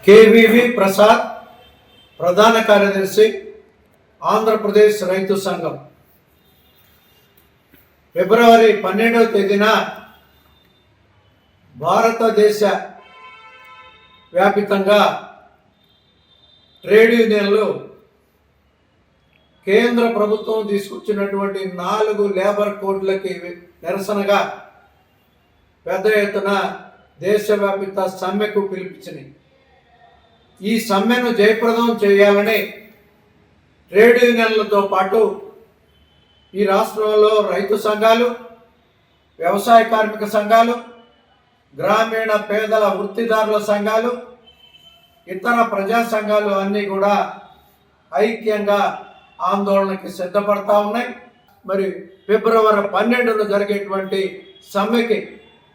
KVV Prasad, ప్రధాన కార్యదర్శి, ఆంధ్రప్రదేశ్ రైతు సంఘం. ఫిబ్రవరి 12వ తేదీన భారతదేశ వ్యాపితంగా ట్రేడ్ యూనియన్లు కేంద్ర ప్రభుత్వం తీసుకొచ్చినటువంటి 4 లేబర్ కోడ్లకి నిరసనగా పెద్ద ఎత్తున దేశవ్యాప్త సమ్మెకు పిలిపించినాయి. ఈ సమ్మెను జయప్రదం చేయాలని ట్రేడ్ యూనియన్లతో పాటు ఈ రాష్ట్రంలో రైతు సంఘాలు, వ్యవసాయ కార్మిక సంఘాలు, గ్రామీణ పేదల వృత్తిదారుల సంఘాలు, ఇతర ప్రజా సంఘాలు అన్నీ కూడా ఐక్యంగా ఆందోళనకి సిద్ధపడతా ఉన్నాయి. మరి ఫిబ్రవరి 12న జరిగేటువంటి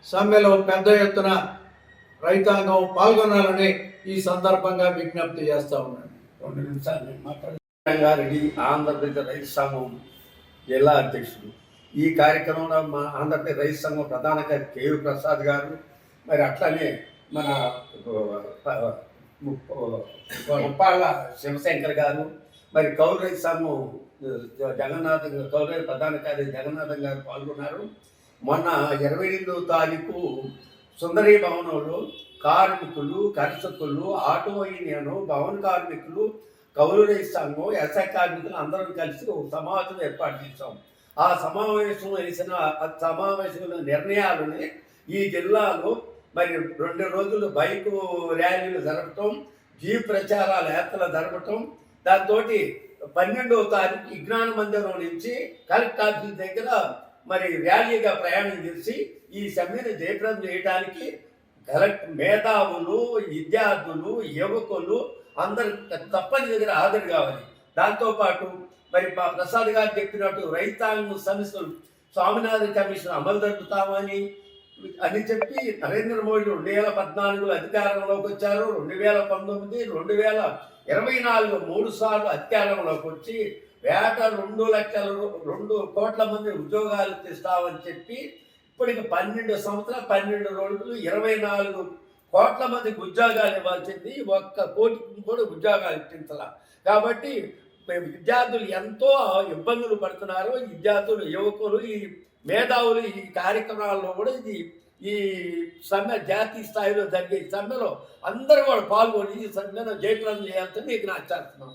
సమ్మెలో పెద్ద ఎత్తున రైతాంగం పాల్గొనాలని ఈ సందర్భంగా విజ్ఞప్తి చేస్తూ ఉన్నాను. 2 నిమిషాలు రంగారెడ్డి, ఆంధ్రప్రదేశ్ రైతు సంఘం జిల్లా అధ్యక్షుడు. ఈ కార్యక్రమంలో మా ఆంధ్రప్రదేశ్ రైతు సంఘం ప్రధాన కార్యదర్శి కేవీ ప్రసాద్ గారు, మరి అట్లనే మన ముప్పాళ్ళ శివశంకర్ గారు, మరి కౌలు రైతు సంఘం కౌలు రైతు ప్రధాన కార్యదర్శి జగన్నాథం గారు పాల్గొన్నారు. మొన్న 28వ తారీఖు సుందరీ భవనంలో కార్మికులు, కర్షకులు, ఆటో యూనియన్, భవన కార్మికులు, కౌలు రైతు సంఘం, ఎస్ఐ కార్మికులు అందరం కలిసి ఒక సమావేశం ఏర్పాటు చేశాం. ఆ సమావేశంలో నిర్ణయాలని ఈ జిల్లాలో మరి 2 రోజులు బైకు ర్యాలీలు జరపటం, జీప్ ప్రచారాల యాత్రలు జరపటం, దాంతో 12వ తారీఖు విజ్ఞాన మందిరం నుంచి కలెక్టర్ ఆఫీస్ దగ్గర మరి ర్యాలీగా ప్రయాణం చేసి ఈ సమ్మెను జయప్రదం చేయడానికి మేధావులు, విద్యార్థులు, యువకులు అందరు తప్పనిసరిగా హాజరు కావాలి. దాంతోపాటు మరి ప్రసాద్ గారు చెప్పినట్టు రైతాంగ సమస్యలు స్వామినాథన్ కమిషన్ అమలు జరుపుతామని చెప్పి నరేంద్ర మోడీ 2014 అధికారంలోకి వచ్చారు. 2019, 2024 3 సార్లు అధికారంలోకి వచ్చి 2 కోట్ల మంది ఉద్యోగాలు తెస్తామని చెప్పి ఇప్పటికి 12 సంవత్సరాలు 12 రోజులు 24 కోట్ల మందికి ఉద్యోగాలు ఇవ్వాల్సింది, 1 కోటికి కూడా ఉద్యోగాలు ఇప్పించాల. కాబట్టి విద్యార్థులు ఎంతో ఇబ్బందులు పడుతున్నారు. విద్యార్థులు, యువకులు, ఈ మేధావులు ఈ కార్యక్రమాల్లో కూడా ఈ సమ్మె జాతీయ స్థాయిలో జరిగే సమ్మెలో అందరూ కూడా పాల్గొని ఈ సమ్మెను జయప్రదం చేయాల్సింది నీకు నా చేస్తున్నాం.